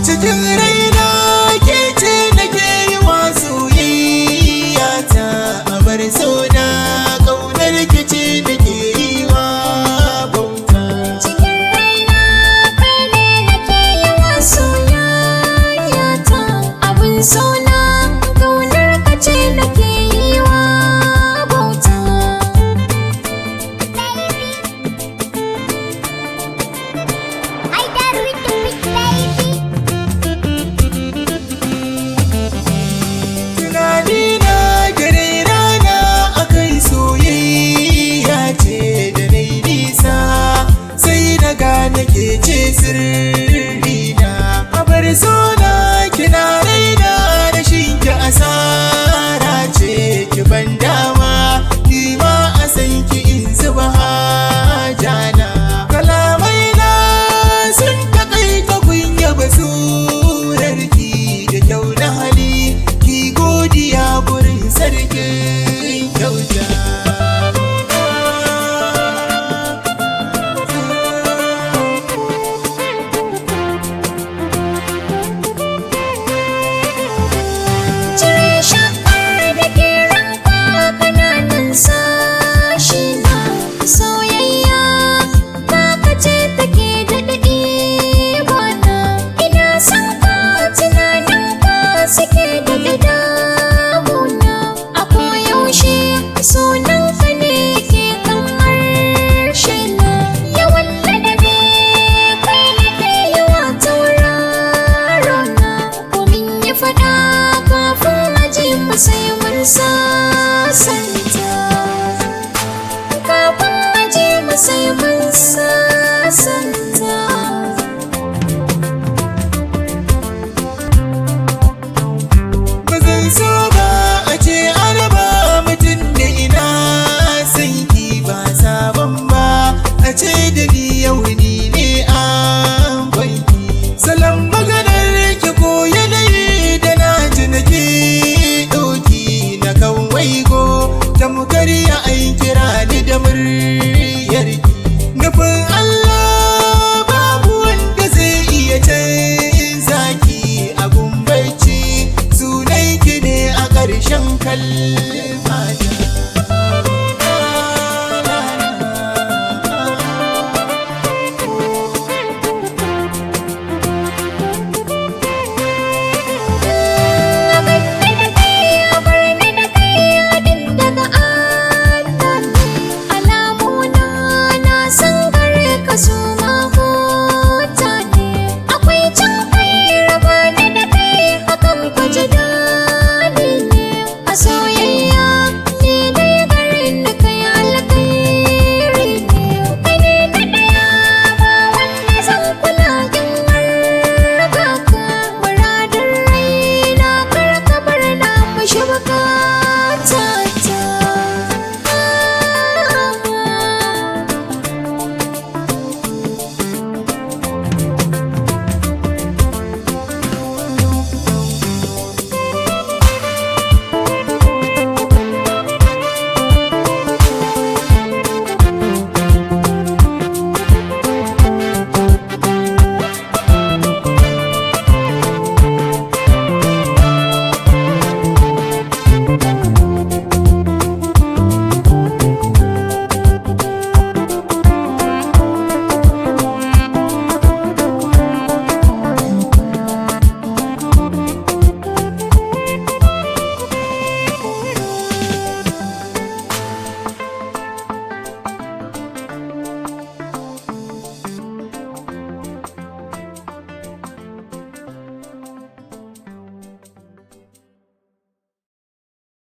Cikin raina ke ce nake yi wa soyayya ta abar sona ƙaunar ke ce nake yi wa bauta. Cikin raina kai ne nake yi wa soyayya ta abin sona ƙaunar ka ce nake yi wa bauta. I got with the big baby. Tunanina gare rana akan soyayya ce da nai nisa, sai na gane ke ce sirrina. Abar sona kina raina rashin ki asara ce, ki ban dama ni ma a san ki in zuba hajana. Kalamaina sun taƙaita kunya basurarki da kyau na hali, ki godiya gurin sarkin kyauta. Cire shakar da ke ranka kananan sashi na soyayya taka ce take daɗaɗe bana. Ina son ka tunanin ka suke daɗe damuna. A koyaushe sunan ka ne ke kan harshe na. Yawan ladabi kai nake yi wa tauraro na. Komin ya faɗa kafin aji mu sai mun sasanta. Kafin aji mu sai mun sasanta. Ba zan so ba a ce araba mutum da ina san ki ba sabon ba, a ce da ni yau ni ne an gwanki. Salon maganar ki ko yanayi da na ji nake ɗauki na kan waigo, tamkar ya an kira ni da murna.